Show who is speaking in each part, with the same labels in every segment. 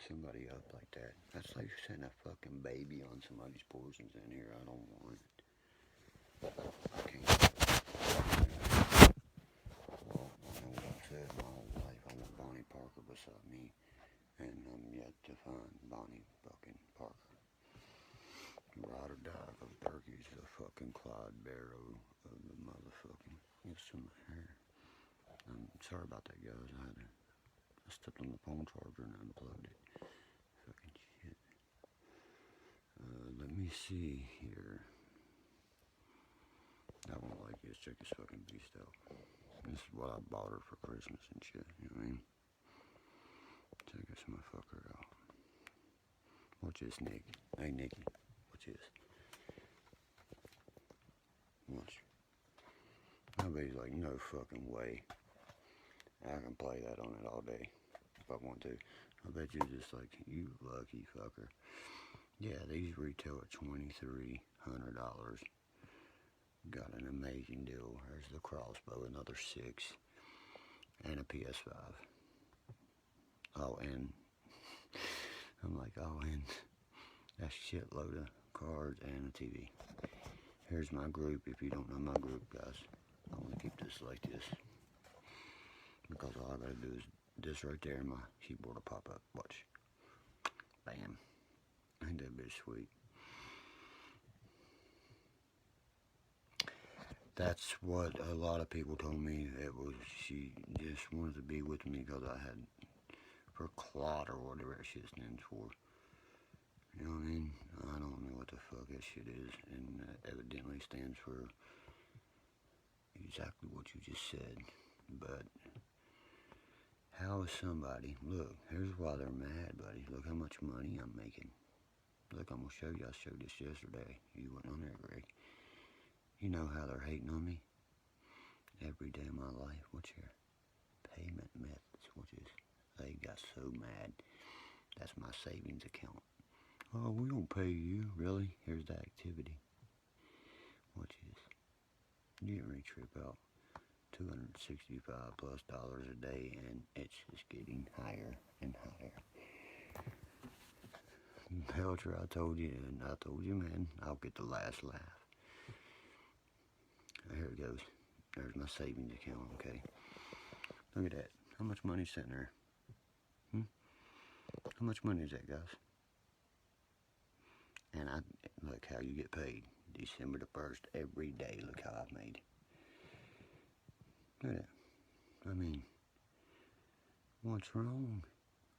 Speaker 1: somebody up like that. That's like setting a fucking baby on somebody's portions in here. I don't want it. I can't. Well, I know what I've said my whole life. I want Bonnie Parker beside me, and I'm yet to find Bonnie fucking Parker. Ride or die, because Derkie's the fucking Clyde Barrow of the motherfucking. Get some hair. I'm sorry about that, guys. I stepped on the phone charger and unplugged it. Fucking shit. Let me see here. I won't like this. Check this fucking beast out. This is what I bought her for Christmas and shit. You know what I mean? Check this motherfucker out. Watch this, Nick. Hey, Nicky. Watch this. Watch. Nobody's like, no fucking way. I can play that on it all day if I want to. I bet you're just like, you lucky fucker. Yeah, these retail at $2,300. Got an amazing deal. There's the crossbow, another $6, and a PS5. Oh, and I'm like, oh, and that shitload of cards and a TV. Here's my group. If you don't know my group, guys, I want to keep this like this. Because all I gotta do is this right there, and my keyboard will pop up. Watch. Bam. Ain't that bitch sweet? That's what a lot of people told me. It was, she just wanted to be with me because I had, for clot or whatever that shit stands for. You know what I mean? I don't know what the fuck that shit is, and evidently stands for exactly what you just said. But how is somebody, look, here's why they're mad, buddy. Look how much money I'm making. Look, I'm going to show you. I showed this yesterday. You weren't on there, Greg. You know how they're hating on me? Every day of my life. What's your payment methods? What is? They got so mad. That's my savings account. Oh, we don't pay you. Really? Here's the activity. What is? You didn't really trip out. $265 plus a day, and it's just getting higher and higher. Belcher, I told you, and I told you, man, I'll get the last laugh. Here it goes. There's my savings account, okay? Look at that. How much money's sitting there? How much money is that, guys? And look how you get paid. December the 1st, every day. Look how I've made. Look at that. I mean, what's wrong,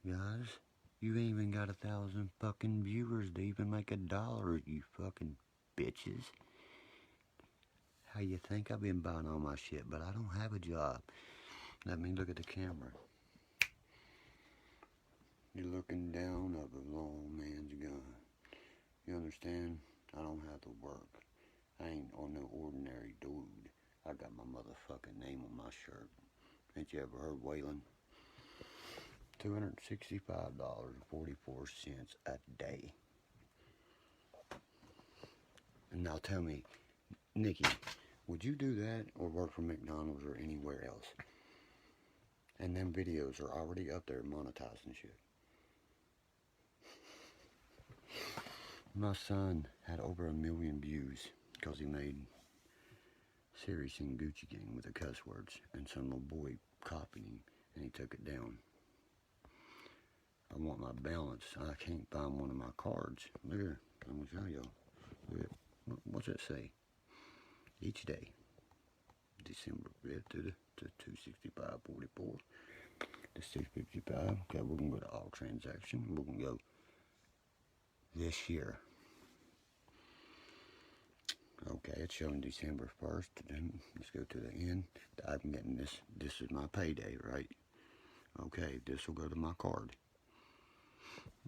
Speaker 1: guys? You ain't even got 1,000 fucking viewers to even make $1, you fucking bitches. How you think I've been buying all my shit, but I don't have a job. Let me look at the camera. You're looking down of a long man's gun. You understand? I don't have to work. I ain't on no ordinary dude. I got my motherfucking name on my shirt. Ain't you ever heard Waylon? $265.44 a day. And now tell me, Nikki, would you do that or work for McDonald's or anywhere else? And them videos are already up there monetized and shit. My son had over 1 million views because he made series in Gucci Gang with the cuss words, and some little boy copied him and he took it down. I want my balance. I can't find one of my cards. Look here. I'm going to show y'all. Look at, what's that say? Each day. December 5th to 265.44. The 655. Okay, we're going to go to all transaction. We're going to go this year. Okay, it's showing December 1st. Then let's go to the end. I'm getting this. This is my payday, right? Okay, this will go to my card.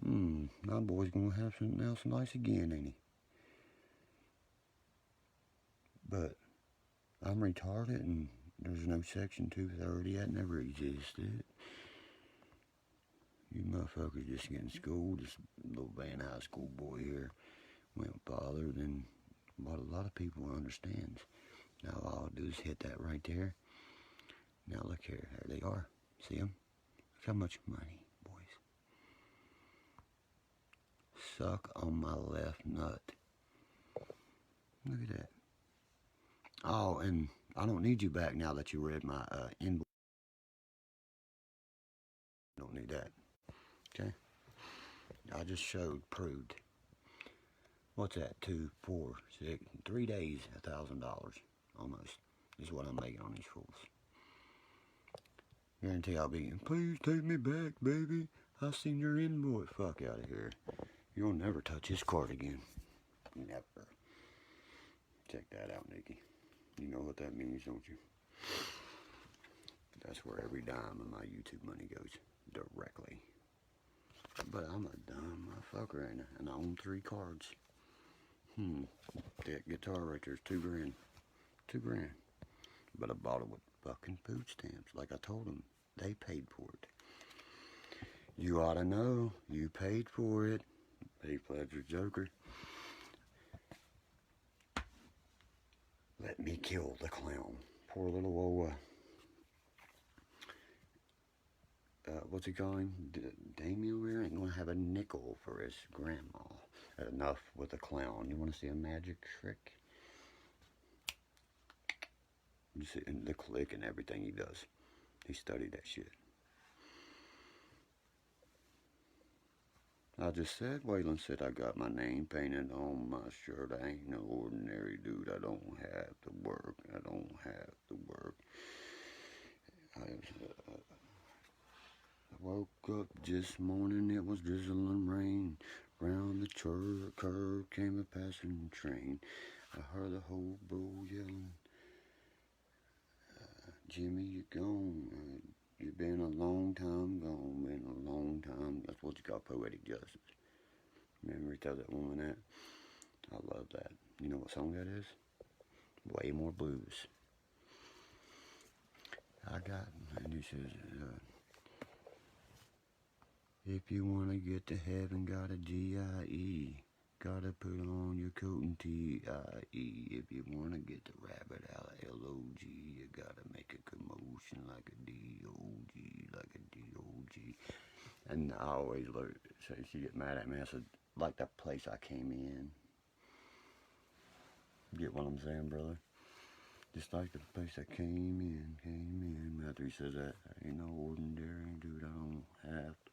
Speaker 1: My boy's gonna have something else nice again, ain't he? But I'm retarded and there's no section 230. That never existed. You motherfuckers just getting schooled. This little Van High School boy here went farther than what a lot of people understands. Now all I'll do is hit that right there. Now look here. There they are. See them? Look how much money, boys. suck on my left nut. Look at that. Oh, and I don't need you back now that you read my invoice. Don't need that. Okay? I just proved. What's that? 2, 4, 6, 3 days, $1,000 almost is what I'm making on these fools. Guarantee I'll be, please take me back, baby. I seen your invoice. Fuck out of here. You'll never touch his card again. Never. Check that out, Nikki. You know what that means, don't you? That's where every dime of my YouTube money goes directly. But I'm a dumb motherfucker, ain't I? And I own 3 cards. That guitar right there's $2 grand. $2 grand. But I bought it with fucking food stamps. Like I told them, they paid for it. You ought to know. You paid for it. Heath Ledger Joker. Let me kill the clown. Poor little old, what's he calling? Damien Weir ain't gonna have a nickel for his grandma. Enough with the clown. You wanna see a magic trick? You see the click and everything he does. He studied that shit. I just said, Waylon said, I got my name painted on my shirt. I ain't no ordinary dude. I don't have to work. I don't have to work. I woke up this morning, it was drizzling rain. Round the curve came a passing train. I heard the whole bro yelling, Jimmy, you gone. You've been a long time gone, been a long time. That's what you call poetic justice. Remember he tells that woman that? I love that. You know what song that is? Way More Blues. And he says, if you want to get to heaven, gotta G-I-E. Gotta put on your coat and T-I-E. If you want to get the rabbit out of L-O-G, you gotta make a commotion like a D-O-G, like a D-O-G. And I always say she get mad at me. I said, like that place I came in. Get what I'm saying, brother? Just like the place I came in. After he says that, I ain't no ordinary dude. I don't have to.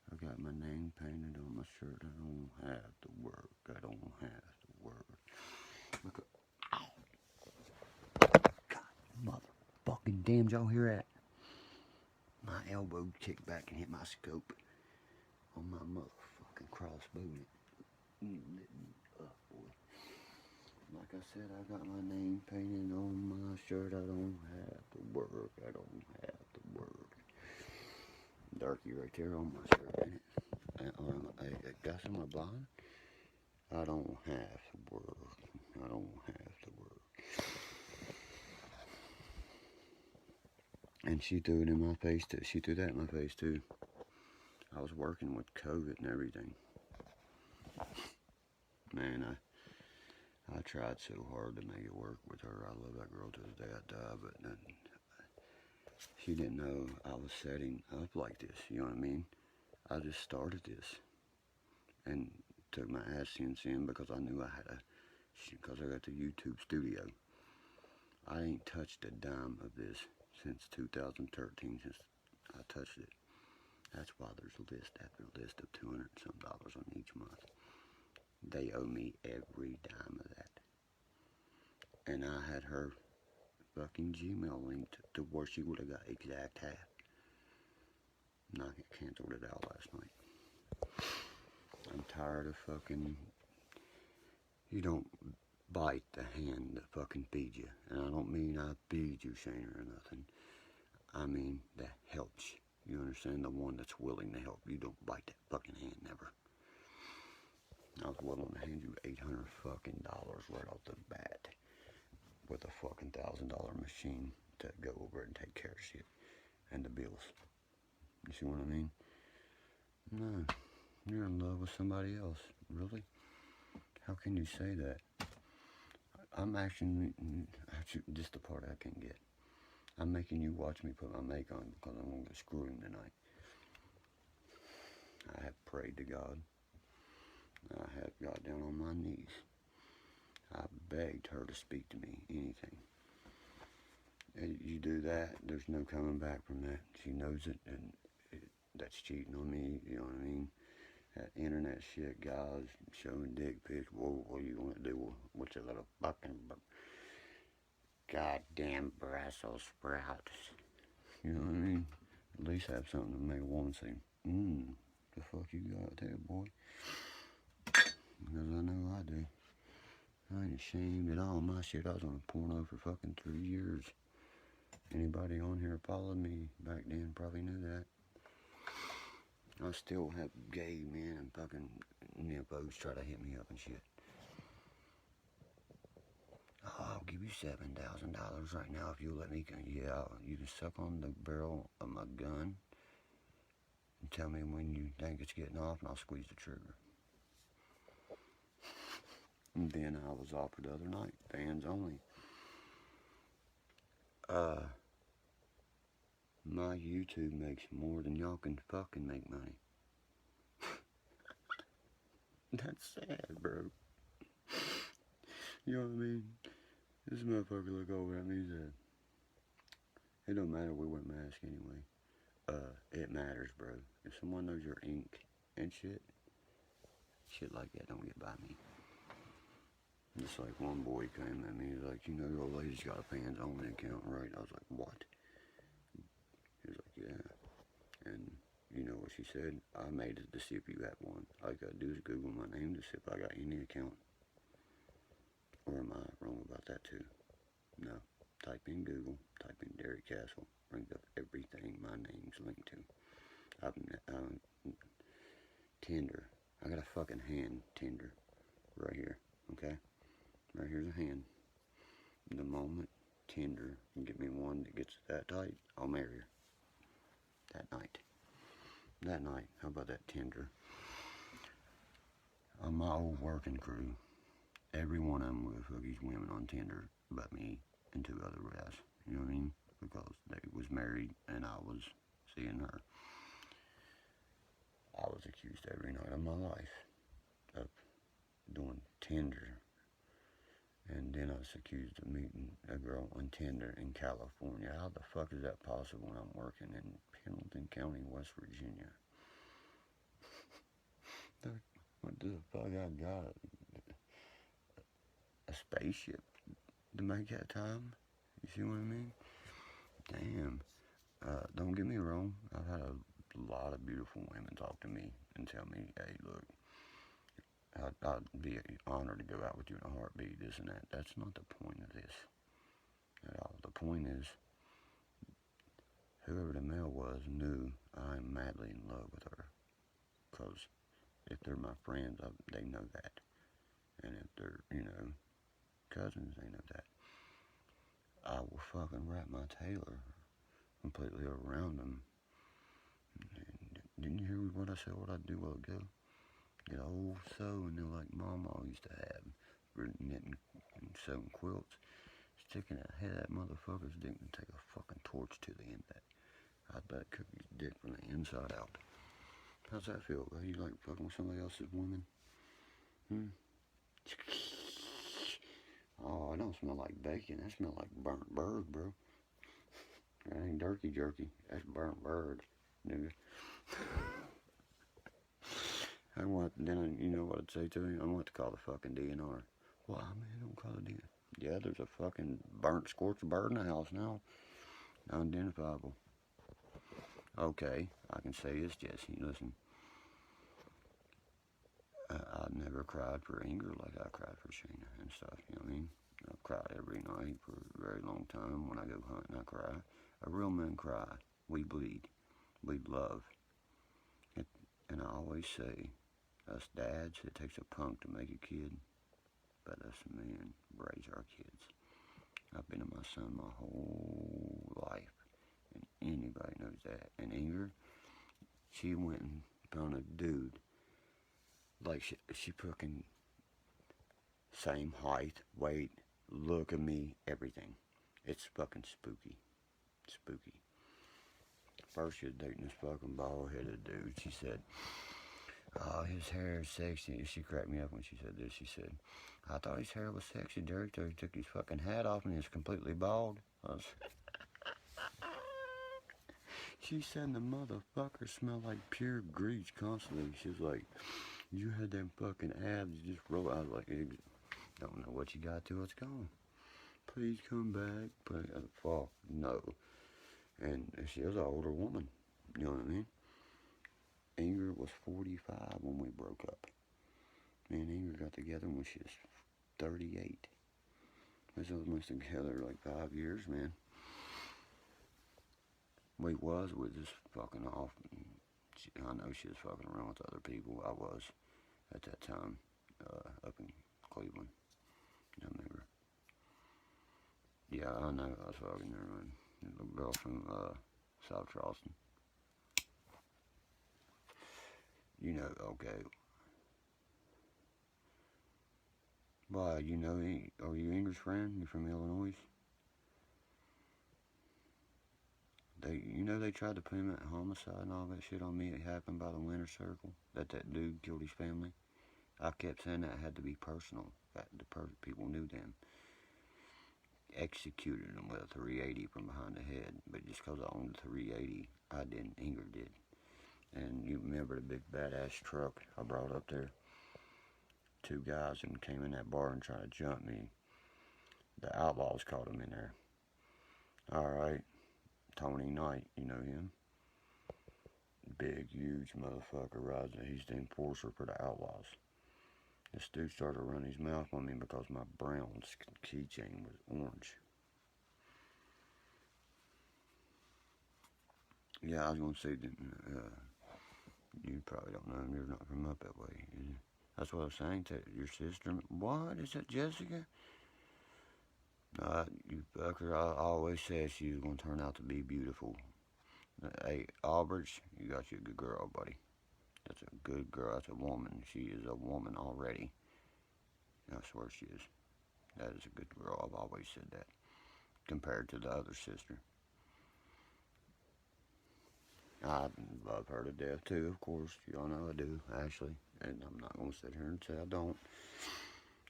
Speaker 1: I got my name painted on my shirt. I don't have to work. I don't have to work. Look at, ow. God, motherfucking damn, y'all hear that? My elbow kicked back and hit my scope on my motherfucking crossbow. It lit me up, boy. Like I said, I got my name painted on my shirt. I don't have to work. I don't have to work. Derkie right there on my shirt, ain't it? I got some blind. I don't have to work. I don't have to work. And she threw it in my face too. She threw that in my face too. I was working with COVID and everything. Man, I tried so hard to make it work with her. I love that girl to the day I die, but she didn't know I was setting up like this, you know what I mean? I just started this and took my AdSense in because I knew I had because I got the YouTube studio. I ain't touched a dime of this since 2013, since I touched it. That's why there's list after list of $200 and some on each month. They owe me every dime of that. And I had her fucking Gmail linked to where she would have got exact half. And I canceled it out last night. I'm tired of fucking, you don't bite the hand that fucking feeds you. And I don't mean I feed you, Shane, or nothing. I mean that helps you. You understand? The one that's willing to help. You don't bite that fucking hand, never. I was willing to hand you $800 fucking right off the bat with a fucking $1,000 machine to go over and take care of shit and the bills. You see what I mean? No, you're in love with somebody else. Really? How can you say that? I'm actually just the part I can get. I'm making you watch me put my make on because I'm going to screw him tonight. I have prayed to God. I have got down on my knees. I begged her to speak to me, anything. And you do that, there's no coming back from that. She knows it, and that's cheating on me, you know what I mean? That internet shit, guys, showing dick pics. Whoa, what do you want to do with your little fucking goddamn Brussels sprouts? You know what I mean? At least have something to make a woman say, the fuck you got there, boy? Because I know I do. I ain't ashamed at all. My shit, I was on a porno for fucking 3 years. Anybody on here followed me back then probably knew that. I still have gay men and fucking nymphos try to hit me up and shit. Oh, I'll give you $7,000 right now if you'll let me. Yeah, you can suck on the barrel of my gun and tell me when you think it's getting off, and I'll squeeze the trigger. And then I was offered the other night, fans only. My YouTube makes more than y'all can fucking make money. That's sad, bro. You know what I mean? This motherfucker look over at me and said, it don't matter, we wear masks anyway. It matters, bro. If someone knows your ink and shit like that don't get by me. Just like one boy came at me, he's like, you know your old lady's got a fans only account, right? I was like, what? He was like, yeah. And you know what she said? I made it to see if you had one. All you gotta do is Google my name to see if I got any account. Or am I wrong about that too? No. Type in Google, type in Derek Castle, brings up everything my name's linked to. Tinder. I got a fucking hand Tinder right here, okay? Right here's a hand. The moment Tinder can get me one that gets that tight, I'll marry her. That night. How about that Tinder? On my old working crew, every one of them would hook these women on Tinder but me and 2 other guys. You know what I mean? Because they was married and I was seeing her. I was accused every night of my life of doing Tinder. And then I was accused of meeting a girl on Tinder in California. How the fuck is that possible when I'm working in Pendleton County, West Virginia? What the fuck I got? A spaceship to make that time? You see what I mean? Damn. Don't get me wrong. I've had a lot of beautiful women talk to me and tell me, hey, look, I'd be honored to go out with you in a heartbeat, this and that. That's not the point of this at all. The point is, whoever the male was knew I'm madly in love with her. Because if they're my friends, they know that. And if they're, cousins, they know that. I will fucking wrap my tailor completely around them. And didn't you hear what I said, what I'd do a while ago? Get an old sewing that like Mama used to have for knitting and sewing quilts. Sticking that head of that motherfucker's dick and take a fucking torch to the end of that. I'd bet cook his dick from the inside out. How's that feel, bro? You like fucking with somebody else's woman? Oh, it don't smell like bacon. That smells like burnt bird, bro. That ain't turkey jerky. That's burnt bird, nigga. Then you know what I'd say to him? I'm going to call the fucking DNR. Well, I mean, don't call the DNR. Yeah, there's a fucking burnt, scorched bird in the house now. Unidentifiable. Okay, I can say this, Jesse. Listen, I never cried for Inger like I cried for Shayna and stuff, you know what I mean? I've cried every night for a very long time. When I go hunting, I cry. A real man cry. We bleed. We love. And I always say, us dads, it takes a punk to make a kid, but us men raise our kids. I've been to my son my whole life, and anybody knows that. And Inger, she went and found a dude, like she fucking same height, weight, look at me, everything. It's fucking spooky. Spooky. First she was dating this fucking bald-headed dude. She said, his hair is sexy. She cracked me up when she said this. She said, I thought his hair was sexy, Derek, till he took his fucking hat off and he's completely bald. She said the motherfucker smelled like pure grease constantly. She was like, you had them fucking abs, you just roll. I was like, don't know what you got to, it's gone. Please come back. Fuck, no. And she was an older woman, you know what I mean? Ingrid was 45 when we broke up. Me and Ingrid got together when she was 38. We was together like 5 years, man. We just fucking off. I know she was fucking around with other people. I was at that time up in Cleveland. I remember. Yeah, I know. I was fucking her, man. A little girl from South Charleston. You know, okay. Why, you know, are you English friend? You from Illinois? They tried to put him at homicide and all that shit on me. It happened by the Winter Circle. That dude killed his family. I kept saying that had to be personal. That people knew them. Executed him with a 380 from behind the head. But just because I owned the 380, I didn't. Ingrid did. And you remember the big badass truck I brought up there? 2 guys and came in that bar and tried to jump me. The Outlaws caught him in there. Alright. Tony Knight, you know him? Big, huge motherfucker rides. He's the enforcer for the Outlaws. This dude started running his mouth on me because my brown keychain was orange. Yeah, I was going to say that you probably don't know him. You're not from up that way. That's what I was saying to your sister. What? Is that Jessica? You fucker. I always said she was going to turn out to be beautiful. Hey, Albridge, you got you a good girl, buddy. That's a good girl. That's a woman. She is a woman already. I swear she is. That is a good girl. I've always said that. Compared to the other sister. I love her to death too, of course. Y'all know I do, Ashley. And I'm not going to sit here and say I don't.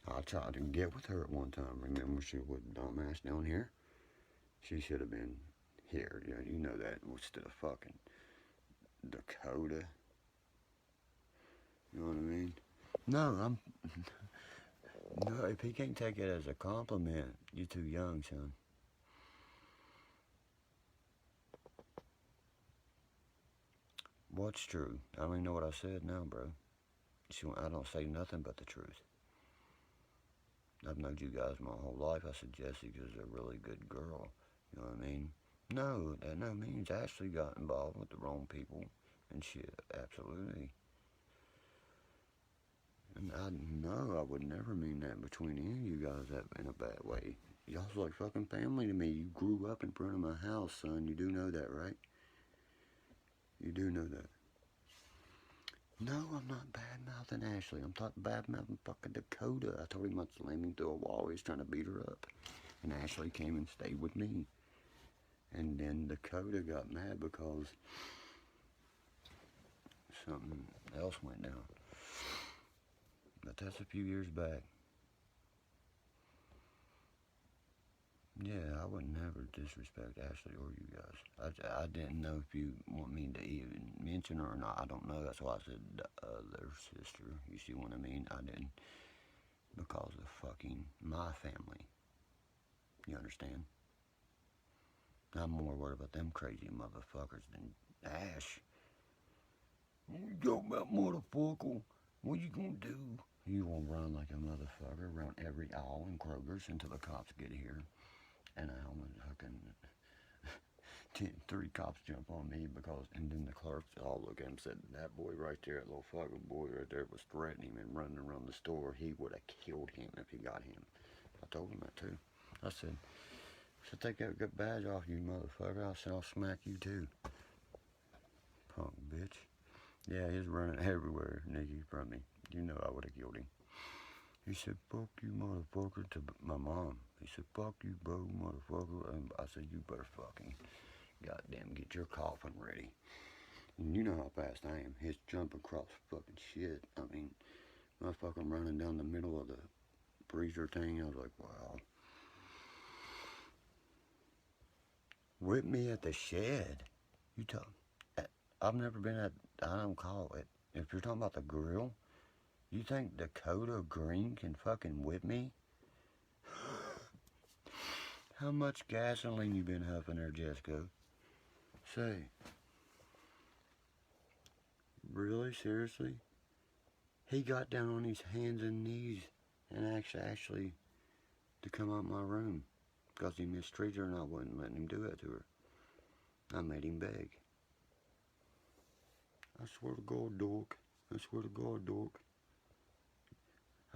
Speaker 1: I tried to get with her at one time. Remember, she was dumbass down here? She should have been here. You know that instead of fucking Dakota. You know what I mean? No, no, if he can't take it as a compliment, you're too young, son. What's true? I don't even know what I said now, bro. I don't say nothing but the truth. I've known you guys my whole life. I said Jessica's a really good girl. You know what I mean? No, that no means Ashley got involved with the wrong people and shit. Absolutely. And I know I would never mean that between any of you guys in a bad way. Y'all's like fucking family to me. You grew up in front of my house, son. You do know that, right? You do know that. No, I'm not bad-mouthing Ashley. I'm talking bad-mouthing fucking Dakota. I told him not to slam him through a wall. He's trying to beat her up. And Ashley came and stayed with me. And then Dakota got mad because something else went down. But that's a few years back. Yeah, I would never disrespect Ashley or you guys. I didn't know if you want me to even mention her or not. I don't know. That's why I said their sister. You see what I mean? I didn't. Because of fucking my family. You understand? I'm more worried about them crazy motherfuckers than Ash. You talk about motherfucker. What you gonna do? You gonna run like a motherfucker around every aisle in Kroger's until the cops get here. And I'm fucking 3 cops jump on me and then the clerks all look at him and said, that boy right there, that little fucking boy right there was threatening him and running around the store. He would have killed him if he got him. I told him that too. I said, take that good badge off you, motherfucker. I said, I'll smack you too. Punk bitch. Yeah, he's running everywhere, Nikki, from me. You know I would have killed him. He said, fuck you, motherfucker, to my mom. He said, fuck you, bro, motherfucker. And I said, you better fucking, goddamn, get your coffin ready. And you know how fast I am. He's jumping across fucking shit. I mean, motherfucker running down the middle of the freezer thing. I was like, wow. Whip me at the shed. You talk. I've never been at, I don't call it. If you're talking about the grill, you think Dakota Green can fucking whip me? How much gasoline you been huffing there, Jessica? Say. Really? Seriously? He got down on his hands and knees and actually to come out my room because he mistreated her and I wasn't letting him do that to her. I made him beg. I swear to God, dork. I swear to God, dork.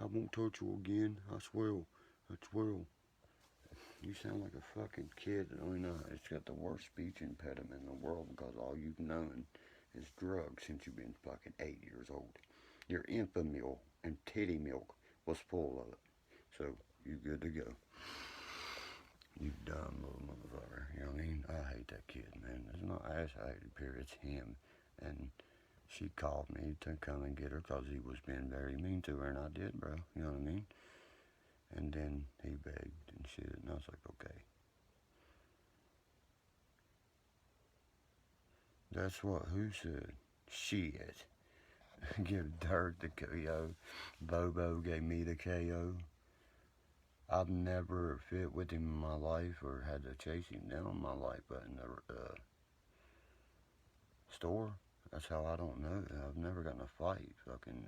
Speaker 1: I won't touch you again. I swear. I swear. You sound like a fucking kid. I mean, it's got the worst speech impediment in the world because all you've known is drugs since you've been fucking 8 years old. Your infant milk and titty milk was full of it. So, you good to go. You dumb little motherfucker. You know what I mean? I hate that kid, man. It's not ass I hate, period. It's him. And she called me to come and get her because he was being very mean to her, and I did, bro. You know what I mean? And then he begged and shit, and I was like, okay. That's what, who said? Shit. Give Dirk the KO. Bobo gave me the KO. I've never fit with him in my life or had to chase him down in my life, but in the store, that's how I don't know. I've never gotten a fight fucking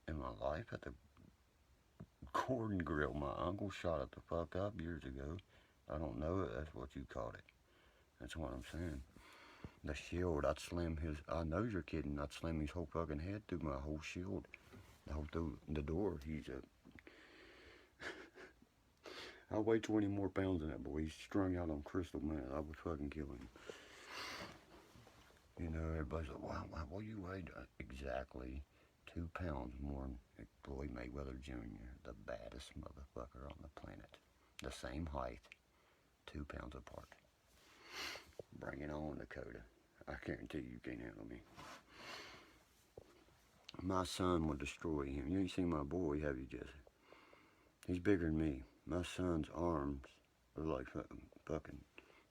Speaker 1: in my life at the Gordon Grill. My uncle shot it the fuck up years ago. I don't know it. That's what you called it. That's what I'm saying. The shield, I'd slam his, I know you're kidding, I'd slam his whole fucking head through my whole shield. Through the door. He's a, I weigh 20 more pounds than that boy. He's strung out on crystal meth. I would fucking kill him. You know, everybody's like, wow, what you weigh? Exactly 2 pounds more than Floyd Mayweather Jr., the baddest motherfucker on the planet. The same height, 2 pounds apart. Bring it on, Dakota. I guarantee you can't handle me. My son would destroy him. You ain't seen my boy, have you, Jesse? He's bigger than me. My son's arms are like fucking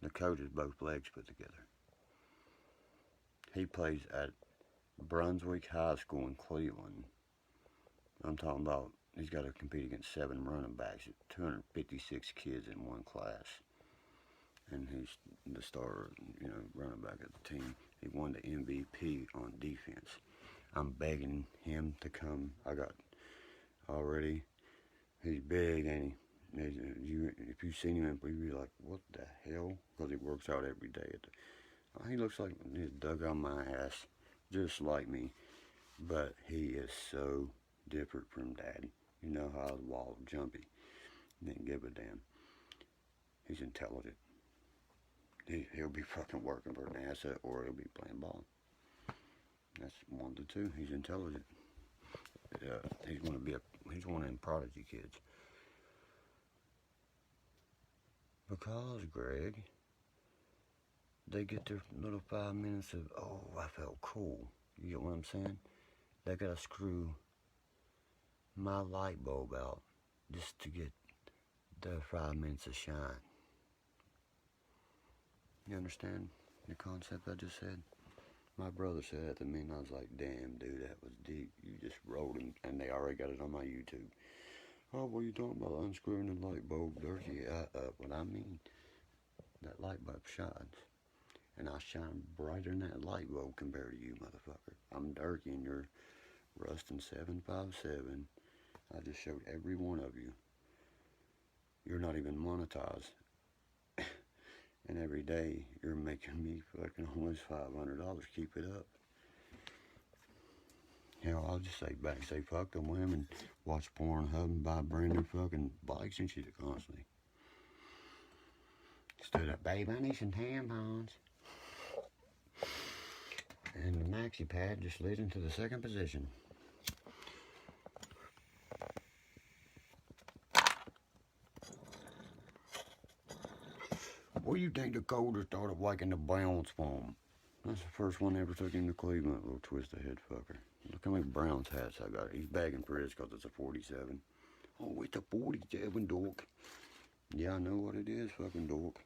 Speaker 1: Dakota's both legs put together. He plays at Brunswick High School in Cleveland. I'm talking about, he's got to compete against 7 running backs, 256 kids in one class. And he's the star, you know, running back of the team. He won the MVP on defense. I'm begging him to come. I got already, he's big, ain't he? If you seen him, you'd be like, what the hell? Because he works out every day. He looks like he's dug on my ass, just like me. But he is so different from Daddy. You know how the wall jumpy. Didn't give a damn. He's intelligent. He'll be fucking working for NASA or he'll be playing ball. That's 1 to 2. He's intelligent. He's one of them prodigy kids. Because, Greg, they get their little 5 minutes of, oh, I felt cool. You get what I'm saying? They gotta screw my light bulb out just to get their 5 minutes of shine. You understand the concept I just said? My brother said that to me, and I was like, damn, dude, that was deep. You just rolled him, and they already got it on my YouTube. Oh, what are you talking about? Unscrewing the light bulb, Derkie. What I mean, that light bulb shines. And I shine brighter than that light bulb compared to you, motherfucker. I'm Derkie, and you're Rustin 757. I just showed every one of you. You're not even monetized. And every day, you're making me fucking almost $500. Keep it up. Hell, I'll just say fuck them women, watch Pornhub and buy brand new fucking bikes and shit constantly. Instead of, babe, I need some tampons. And the maxi pad just slid into the second position. What do you think Dakota started waking the bounce from? That's the first one I ever took him to Cleveland, little twisted head fucker. Look how many Browns hats I got. He's begging for his because it's a 47. Oh, it's a 47, dork. Yeah, I know what it is, fucking dork.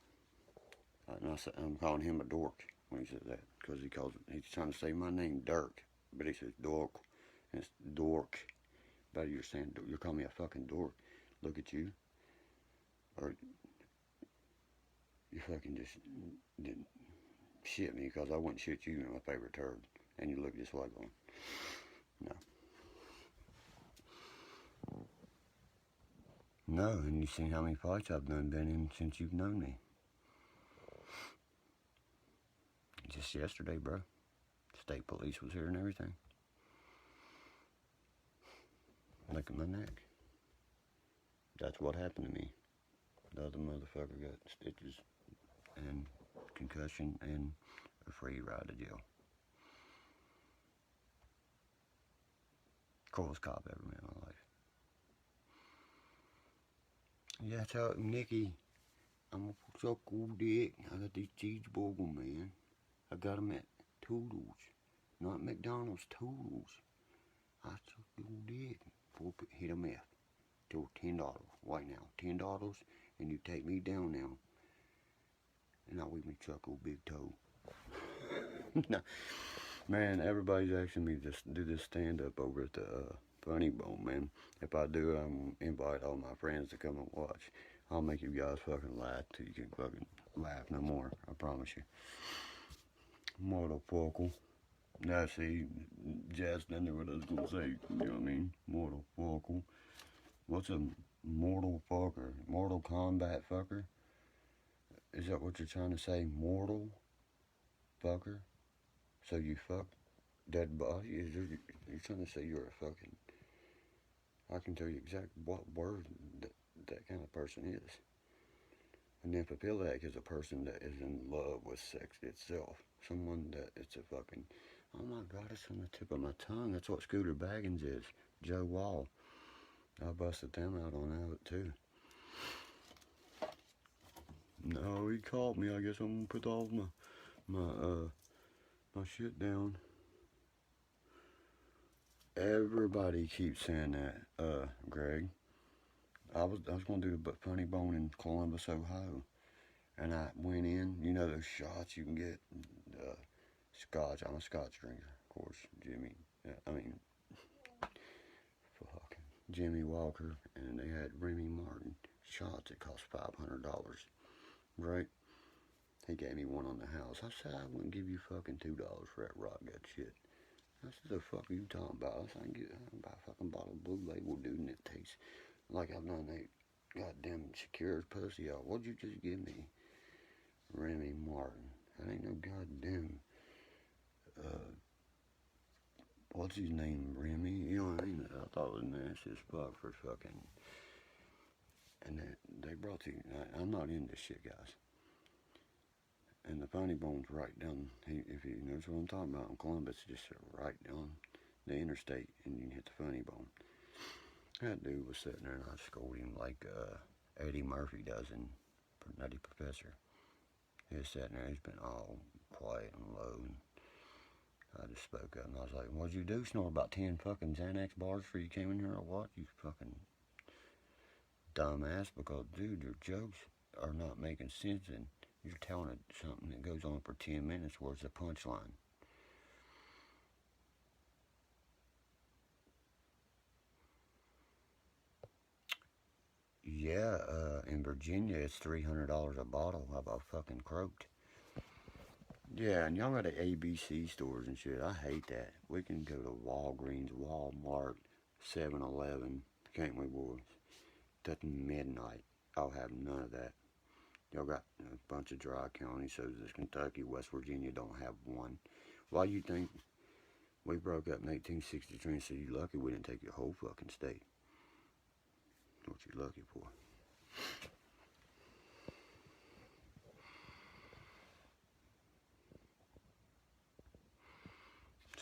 Speaker 1: And I'm calling him a dork when he says that because he's trying to say my name, Dirk, but he says dork, and it's dork. But you're saying you're calling me a fucking dork. Look at you, or you fucking just didn't shit me because I wouldn't shit you in my favorite turd, and you look this way going, no. No, and you seen how many fights I've been in since you've known me. Just yesterday, bro. State police was here and everything. Look at my neck. That's what happened to me. The other motherfucker got stitches and concussion and a free ride to jail. Coolest cop ever met in my life. Yeah, tell Nikki, I'm a suck old dick. I got these cheeseburger, man. I got them at Toodles, not McDonald's, Toodles. I suck old dick. Hit a meth. To $10 right now. $10, and you take me down now. And I'll with me chuck old big toe. No, man, everybody's asking me to do this stand-up over at the Funny Bone, man. If I do, I'm invite all my friends to come and watch. I'll make you guys fucking laugh till you can fucking laugh no more. I promise you. Motherfucker. Now, see, Jazz didn't know what I was gonna say. You know what I mean? Motherfucker. What's a mortal fucker? Mortal Kombat fucker? Is that what you're trying to say? Mortal fucker? So you fuck dead body? You're trying to say you're a fucking... I can tell you exactly what word that kind of person is. A nymphophiliac is a person that is in love with sex itself. Someone that it's a fucking... Oh my God, it's on the tip of my tongue. That's what Scooter Baggins is. Joe Wall. I busted them out on that too. No, he called me. I guess I'm gonna put all my shit down. Everybody keeps saying that, Greg. I was gonna do the Funny Bone in Columbus, Ohio, and I went in. You know those shots you can get, Scotch. I'm a Scotch drinker, of course. Jimmy Walker, and they had Remy Martin shots that cost $500, right? He gave me one on the house. I said, I wouldn't give you fucking $2 for that rock gut shit. I said, the fuck are you talking about? I said, I can buy a fucking bottle of Blue Label, dude, and it tastes like I've done that goddamn Shakira's pussy out. What'd you just give me? Remy Martin. That ain't no goddamn, what's his name, Remy? You know what I mean? I thought it was nasty as fuck for fucking... And they brought you... I'm not into this shit, guys. And the Funny Bone's right down... If you know what I'm talking about, in Columbus, just right down the interstate, and you can hit the Funny Bone. That dude was sitting there, and I scolded him like Eddie Murphy does in Nutty Professor. He was sitting there, he's been all quiet and low, and I just spoke up, and I was like, what'd you do? Snore about 10 fucking Xanax bars before you came in here or what? You fucking dumbass, because, dude, your jokes are not making sense, and you're telling it something that goes on for 10 minutes where it's a punchline. Yeah, in Virginia, it's $300 a bottle. How about fucking croaked? Yeah, and y'all got the ABC stores and shit. I hate that. We can go to Walgreens, Walmart, 7-Eleven, can't we, boys? That's midnight. I'll have none of that. Y'all got a bunch of dry counties, so does Kentucky. West Virginia don't have one. Why do you think we broke up in 1863 and said you're lucky we didn't take your whole fucking state? What you lucky for?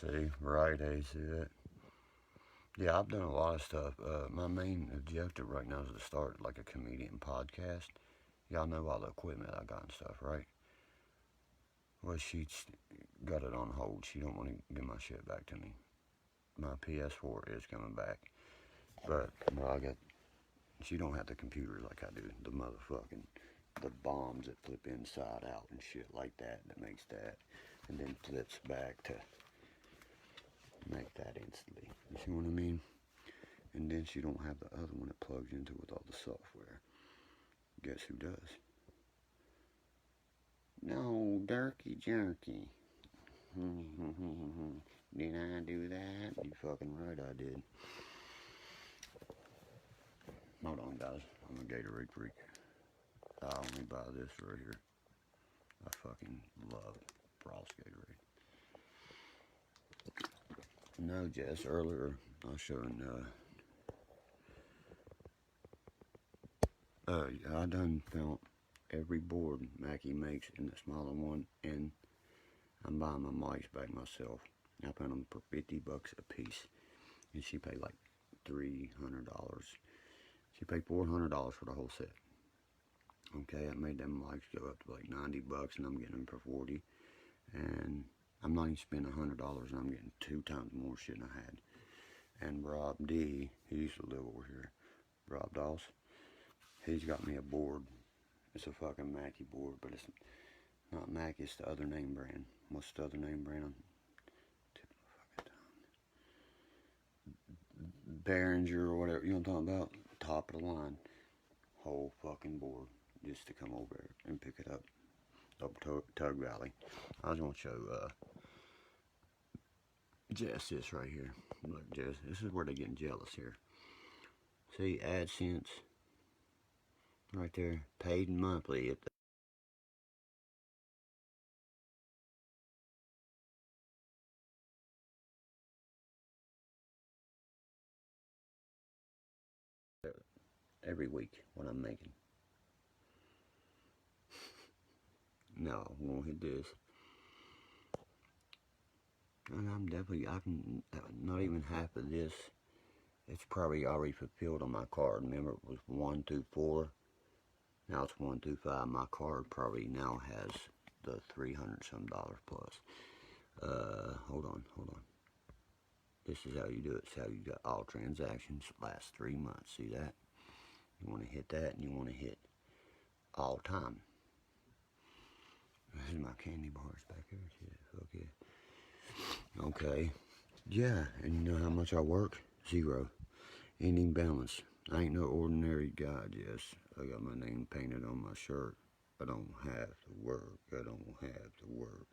Speaker 1: See, right, I see that. Yeah, I've done a lot of stuff. My main objective right now is to start like a comedian podcast. Y'all know all the equipment I got and stuff, right? Well, she's got it on hold. She don't want to give my shit back to me. My PS4 is coming back. But, well, she don't have the computers like I do. The bombs that flip inside out and shit like that makes that. And then flips back to make that instantly. You see what I mean? And then she don't have the other one that plugs into with all the software. Guess who does? No, Derkie Jerky. Did I do that? You fucking right I did. Hold on, guys. I'm a Gatorade freak. I only buy this right here. I fucking love Frost Gatorade. No, Jess, earlier I was showing, I done found every board Mackie makes in the smaller one, and I'm buying my mics back myself. I found them for $50 a piece, and she paid like $300. She paid $400 for the whole set. Okay, I made them mics go up to like $90, and I'm getting them for $40. And I'm not even spending $100, and I'm getting 2 times more shit than I had. And Rob D, he used to live over here. Rob Doss, he's got me a board. It's a fucking Mackie board, but it's not Mackie, it's the other name brand. What's the other name brand? Tip of my fucking tongue. Behringer or whatever, you know what I'm talking about? Top of the line. Whole fucking board just to come over there and pick it up Tug Valley. I was going to show Jess this right here. Look, Jess, this is where they're getting jealous here. See, AdSense right there, paid monthly. If every week what I'm making. No, I'm gonna hit this. And I can, not even half of this. It's probably already fulfilled on my card. Remember, it was 1 through 4. Now it's 1 through 5. My card probably now has the $300 some plus. Hold on. This is how you do it. It's how you got all transactions last 3 months. See that? You want to hit that, and you want to hit all time. This is my candy bars back here. Shit, okay. Yeah, and you know how much I work? 0. Ending balance. I ain't no ordinary guy, Jess. I got my name painted on my shirt. I don't have to work. I don't have to work.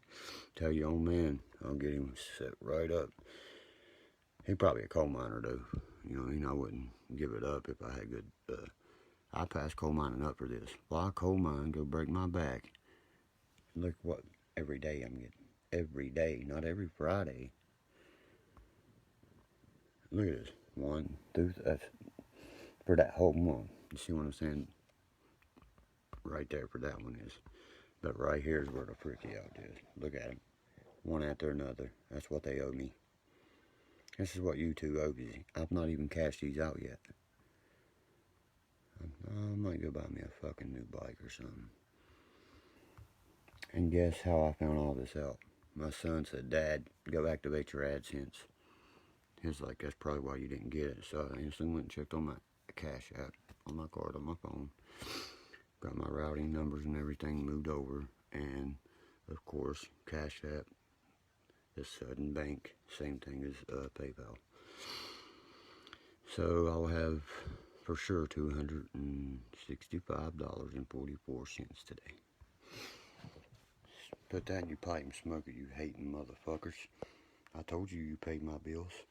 Speaker 1: Tell your old man, I'll get him set right up. He probably a coal miner, though. You know what I mean? I wouldn't give it up if I had good... I pass coal mining up for this. Fly coal mine, go break my back. Look what every day I'm getting. Every day, not every Friday. Look at this. 1, 2, that's for that whole month. You see what I'm saying? Right there for that one is. But right here is where the freaky out is. Look at them. One after another. That's what they owe me. This is what you two owe me. I've not even cashed these out yet. I might go buy me a fucking new bike or something. And guess how I found all this out? My son said, Dad, go activate your AdSense. He was like, that's probably why you didn't get it. So I instantly went and checked on my Cash App, on my card, on my phone. Got my routing numbers and everything moved over. And, of course, Cash App is Sudden Bank. Same thing as PayPal. So I'll have, for sure, $265.44 today. Put that in your pipe and smoke it, you hating motherfuckers. I told you you paid my bills.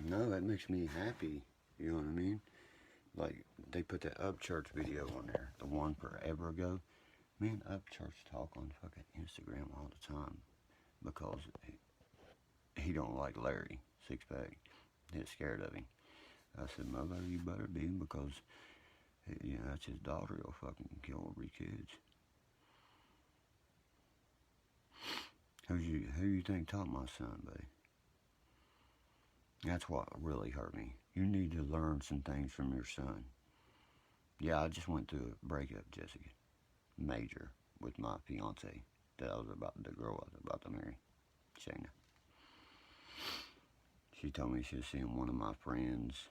Speaker 1: No, that makes me happy. You know what I mean? Like, they put that Upchurch video on there. The one forever ago. Me and Upchurch talk on fucking Instagram all the time. Because he don't like Larry, Six-Pack. He's scared of him. I said, Mother, you better be, because, you know, that's his daughter. He'll fucking kill every kids. Who you think taught my son, buddy? That's what really hurt me. You need to learn some things from your son. Yeah, I just went through a breakup, Jessica. major with my fiance that the girl I was about to marry, Shayna. She told me she was seeing one of my friends,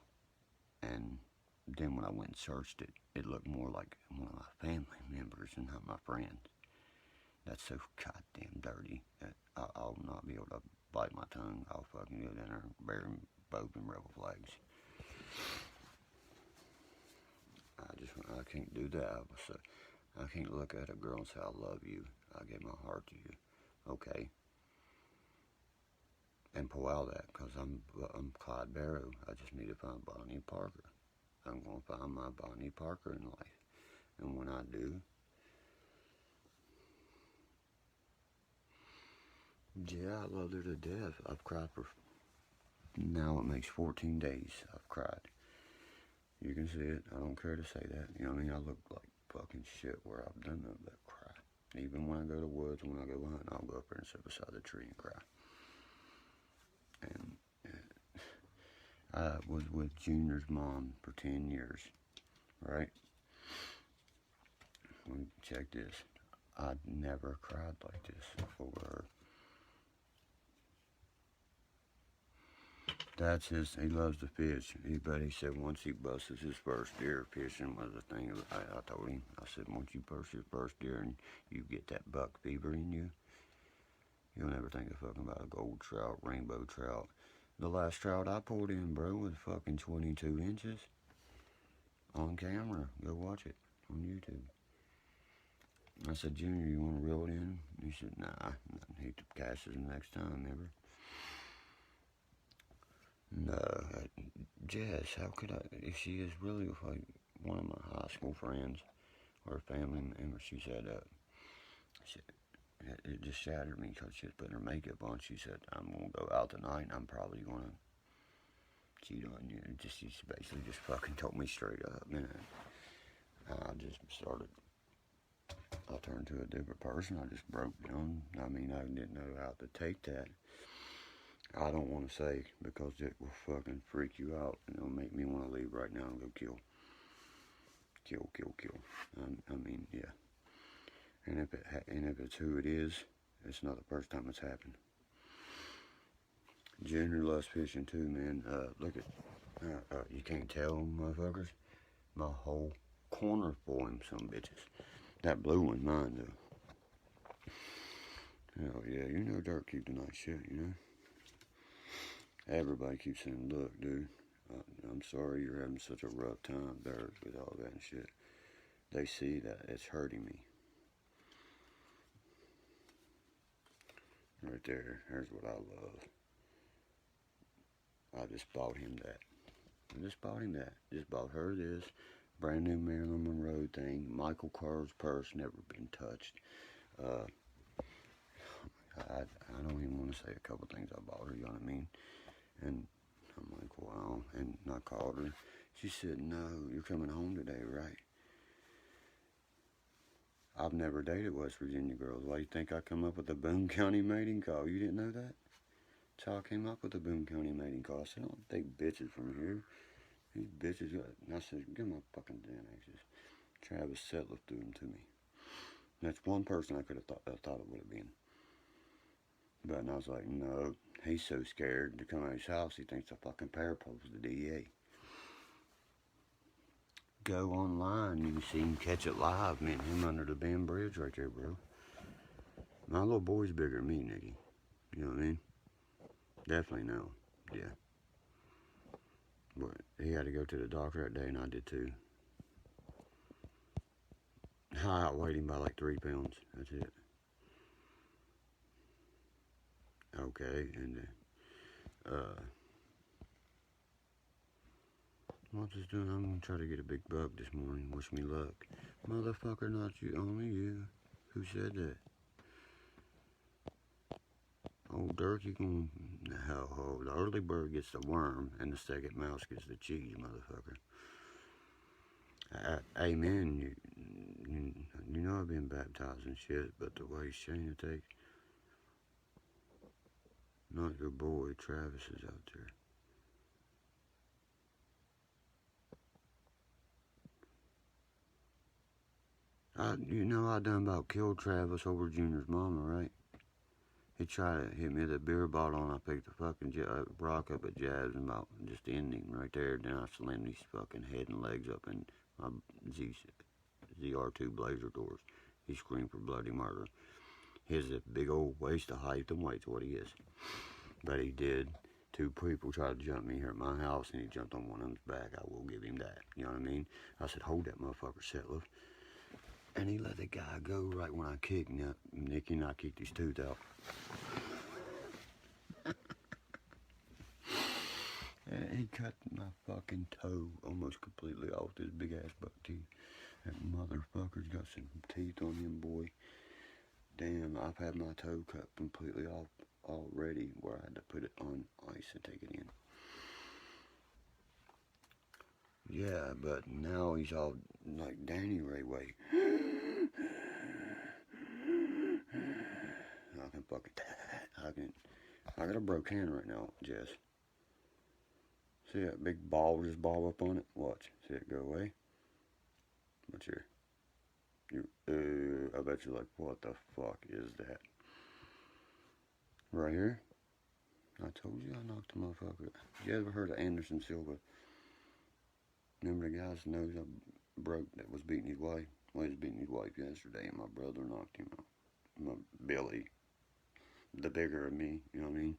Speaker 1: and then when I went and searched it, it looked more like one of my family members and not my friend. That's so goddamn dirty that I'll not be able to bite my tongue. I'll fucking go down there and bury them both in rebel flags. I can't do that. I can't look at a girl and say, I love you. I give my heart to you. Okay. And pull out that, because I'm Clyde Barrow. I just need to find Bonnie Parker. I'm going to find my Bonnie Parker in life. And when I do, yeah, I loved her to death. I've cried for, now it makes 14 days I've cried. You can see it. I don't care to say that. You know what I mean? I look like fucking shit where I've done nothing but cry. Even when I go to woods, when I go hunting, I'll go up there and sit beside the tree and cry. And I was with Junior's mom for 10 years, right? Well, check this. I'd never cried like this over her. That's he loves to fish. But he said once he busts his first deer, fishing was the thing. I told him, I said, once you bust your first deer and you get that buck fever in you, you'll never think of fucking about a gold trout, rainbow trout. The last trout I pulled in, bro, was fucking 22 inches on camera. Go watch it on YouTube. I said, Junior, you want to reel it in? He said, nah, he casts it the next time, ever. No, Jess, how could I? If she is really like one of my high school friends or family member, she said, it just shattered me because she was putting her makeup on. She said, I'm going to go out tonight and I'm probably going to cheat on you. She basically just fucking told me straight up, man. I just started, I turned to a different person. I just broke down. I mean, I didn't know how to take that. I don't want to say, because it will fucking freak you out and it'll make me want to leave right now and go kill. I mean, yeah. And if it's who it is, it's not the first time it's happened. Junior loves fishing too, man. Look at, you can't tell, motherfuckers. My whole corner full of them, some bitches. That blue one's mine, though. Hell yeah, you know Derek keep the nice shit, you know. Everybody keeps saying, look, dude, I'm sorry you're having such a rough time, Derek, with all that and shit. They see that it's hurting me. Right there, here's what I love. I just bought him that. Just bought her this brand new Marilyn Monroe thing. Michael Kors purse, never been touched. I don't even want to say a couple things I bought her, you know what I mean? And I'm like, wow. And I called her. She said, no, you're coming home today, right? I've never dated West Virginia girls. Why do you think I come up with the Boone County mating call? You didn't know that? That's how I came up with the Boone County mating call. I said, I don't take bitches from here. These bitches got... And I said, give my fucking Xanaxes. Travis Settler threw them to me. And that's one person I could have thought it would have been. But and I was like, no, he's so scared to come out of his house, he thinks the fucking paraple's the DEA. Go online, you can see him catch it live, me and him under the Bend Bridge right there, bro. My little boy's bigger than me, Nicky. You know what I mean? Definitely no, yeah. But he had to go to the doctor that day, and I did too. I outweighed him by like 3 pounds, that's it. Okay, and what I'm just doing, I'm gonna try to get a big buck this morning. Wish me luck. Motherfucker, not you, only you. Who said that? Oh, Dirk, you can... No, the early bird gets the worm, and the second mouse gets the cheese, motherfucker. Amen. You know I've been baptized and shit, but the way Shayna takes... Not your boy, Travis is out there. You know I done about killed Travis over Junior's mama, right? He tried to hit me with a beer bottle, and I picked the fucking rock up at Jabs and about just ending right there. Then I slammed his fucking head and legs up in my ZR2 Blazer doors. He screamed for bloody murder. He's a big old waste of height and weight's what he is. But he did. Two people tried to jump me here at my house, and he jumped on one of them's back. I will give him that. You know what I mean? I said, hold that motherfucker, Setliff. And he let the guy go right when I kicked him. Nicky and I kicked his tooth out. And he cut my fucking toe almost completely off this big ass buck teeth. That motherfucker's got some teeth on him, boy. Damn, I've had my toe cut completely off already, where I had to put it on ice and take it in. Yeah, but now he's all like Danny Ray way. I can fucking, I got a broke hand right now, Jess. See that big ball just bob up on it? Watch, see it go away? What's here? I bet you're like, what the fuck is that? Right here? I told you I knocked the motherfucker. You ever heard of Anderson Silva? Remember the guy's nose I broke that was beating his wife? Well, he was beating his wife yesterday, and my brother knocked him out. My Billy, the bigger of me, you know what I mean?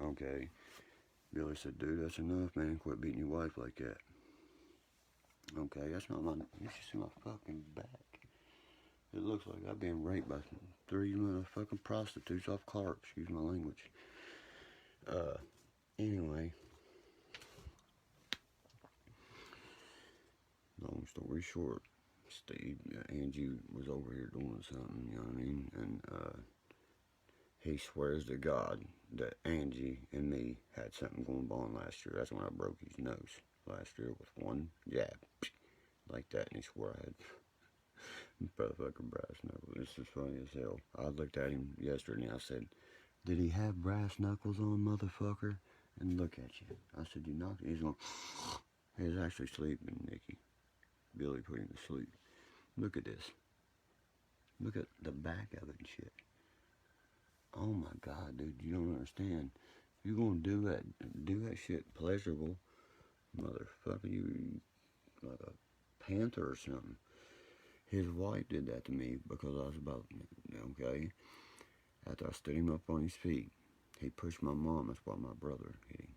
Speaker 1: Okay. Billy said, dude, that's enough, man. Quit beating your wife like that. Okay, that's not my... You should see my fucking back. It looks like I've been raped by 3 motherfucking prostitutes off Clark. Excuse my language. Anyway. Long story short, Steve, Angie was over here doing something, you know what I mean? And, he swears to God that Angie and me had something going on last year. That's when I broke his nose last year with one jab. Like that, and he swore I had motherfucking brass knuckles. This is funny as hell. I looked at him yesterday and I said, did he have brass knuckles on, motherfucker? And look at you. I said, you knocked it. He's going, he's actually sleeping, Nicky. Billy put him to sleep. Look at this. Look at the back of it and shit. Oh my God, dude, you don't understand. If you're gonna do that shit pleasurable, motherfucker, you like a panther or something. His wife did that to me because I was about, okay, after I stood him up on his feet, he pushed my mom. That's why my brother hit him.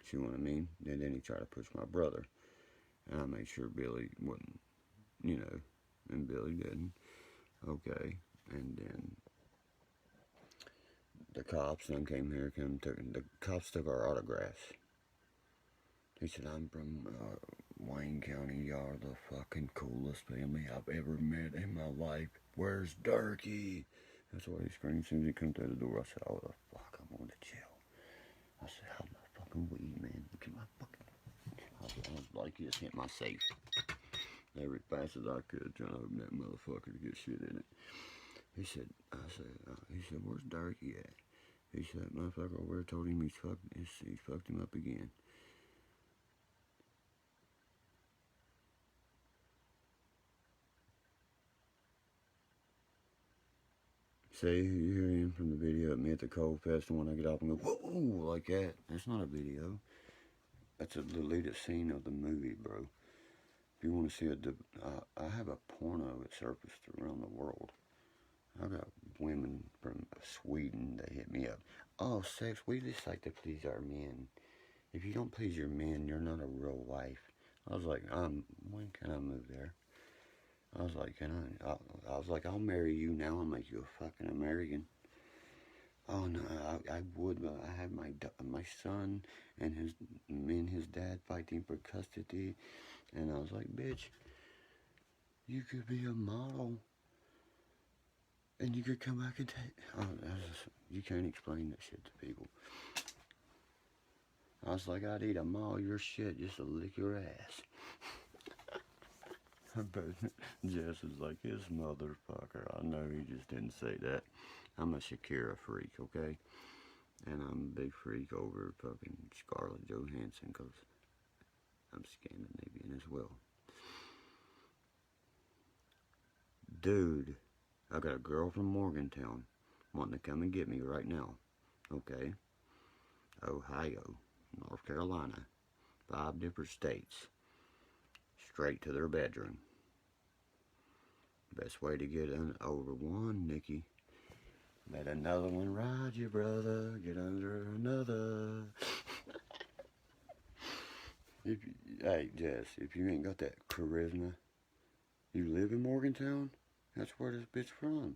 Speaker 1: See what I mean? And then he tried to push my brother, and I made sure Billy wouldn't, and Billy didn't. Okay, and then the cops then came here, the cops took our autographs. He said, I'm from Wayne County. Y'all the fucking coolest family I've ever met in my life. Where's Derkie? That's what he screamed as soon as he come through the door. I said, oh, the fuck, I'm going to jail. I said, how's my fucking weed, man? Look at my fucking... I was like, just hit my safe. Every fast as I could, trying to open that motherfucker to get shit in it. He said, where's Derkie at? He said, motherfucker over there told him he's fucked him up again. See, you hear him from the video of me at the Cold Fest, and when I get up and go, whoa, like that. That's not a video. That's a deleted scene of the movie, bro. If you want to see I have a porno that surfaced around the world. I got women from Sweden that hit me up. Oh, sex, we just like to please our men. If you don't please your men, you're not a real wife. I was like, when can I move there? I was like, I'll marry you now and make you a fucking American. Oh no, I would, but I had my son and his dad fighting for custody, and I was like, bitch, you could be a model, and you could come back and you can't explain that shit to people. I was like, I'd eat a mile your shit just to lick your ass. But Jess is like, this motherfucker. I know he just didn't say that. I'm a Shakira freak, okay? And I'm a big freak over fucking Scarlett Johansson because I'm Scandinavian as well. Dude, I got a girl from Morgantown wanting to come and get me right now. Okay? Ohio, North Carolina, 5 different states. Straight to their bedroom. Best way to get over one, Nikki. Let another one ride you, brother. Get under another. Hey, Jess, if you ain't got that charisma, you live in Morgantown? That's where this bitch from.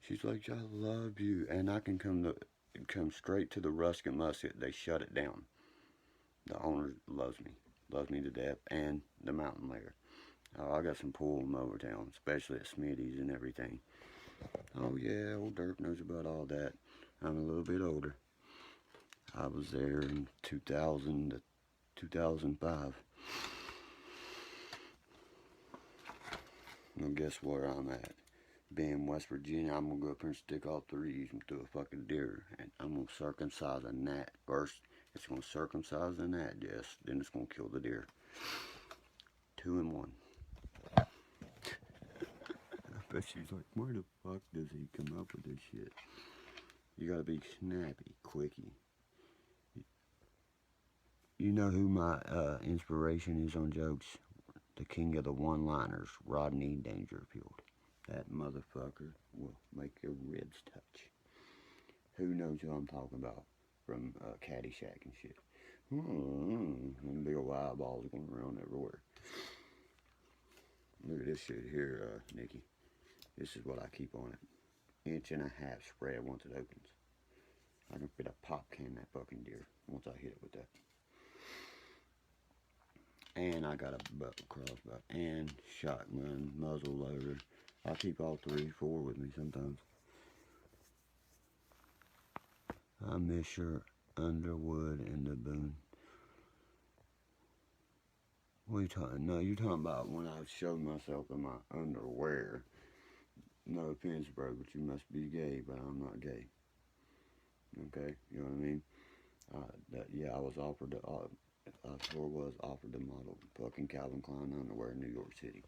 Speaker 1: She's like, I love you. And I can come straight to the Ruskin Musket. They shut it down. The owner loves me to death, and the mountain lair. Oh, I got some pull in Motortown, especially at Smitty's and everything. Oh yeah, old Dirk knows about all that. I'm a little bit older. I was there in 2000 to 2005. Well, guess where I'm at? Being West Virginia, I'm gonna go up here and stick all 3 of them through a fucking deer, and I'm gonna circumcise a gnat first. It's gonna circumcise the gnat, yes. Then it's gonna kill the deer. 2 in 1. I bet she's like, where the fuck does he come up with this shit? You gotta be snappy, quickie. You know who my inspiration is on jokes? The king of the one-liners, Rodney Dangerfield. That motherfucker will make your ribs touch. Who knows who I'm talking about from Caddyshack and shit? And big old eyeballs going around everywhere. Look at this shit here, Nikki. This is what I keep on it. 1.5-inch spread once it opens. I can fit a pop can that fucking deer once I hit it with that. And I got a crossbow and shotgun, muzzle loader. I keep all 3, 4 with me sometimes. I miss your Underwood and the Boone. What are you talking? No, you're talking about when I showed myself in my underwear. No offense, bro, but you must be gay, but I'm not gay. Okay, you know what I mean? Yeah, I was offered to. I sure was offered to model fucking Calvin Klein underwear in New York City.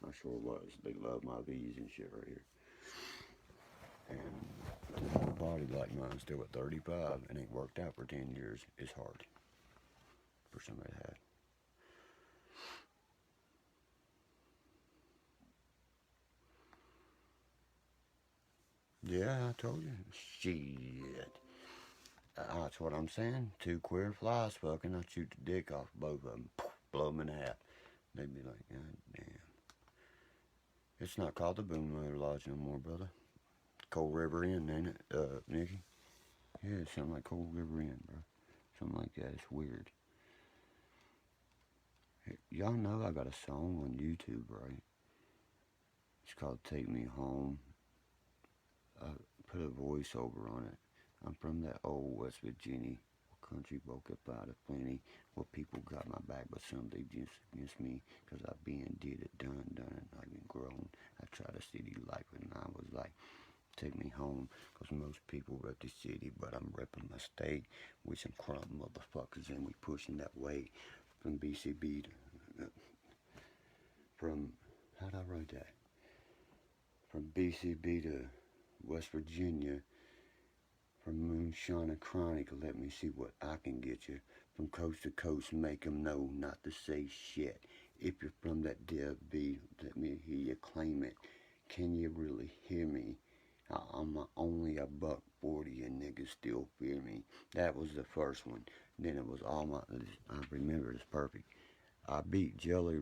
Speaker 1: I sure was. They love my V's and shit right here. And to have a body like mine still at 35 and ain't worked out for 10 years is hard for somebody to have. Yeah, I told you. Shit. That's what I'm saying. 2 queer flies fucking. I'd shoot the dick off both of them. Blow them in half. They'd be like, God damn. It's not called the Boone Motor Lodge no more, brother. Cold River Inn, ain't it, Nikki? Yeah, it's something like Cold River Inn, bro. Something like that. It's weird. Hey, y'all know I got a song on YouTube, right? It's called Take Me Home. I put a voiceover on it. I'm from that old West Virginia country, woke up out of plenty. Well, people got my back, but some they just against me, cause I been did it, done it, I've been grown. I tried a city life, and I was like, take me home, cause most people rep the city, but I'm repping my state with some crumb motherfuckers, and we pushing that way from BCB to, from, how'd I write that? From BCB to West Virginia, from Moonshine and Chronic, let me see what I can get you. From coast to coast, make 'em know not to say shit. If you're from that DFB, let me hear you claim it. Can you really hear me? I'm only $1.40 and niggas still fear me. That was the first one. Then it was all my, I remember it's perfect. I beat Jelly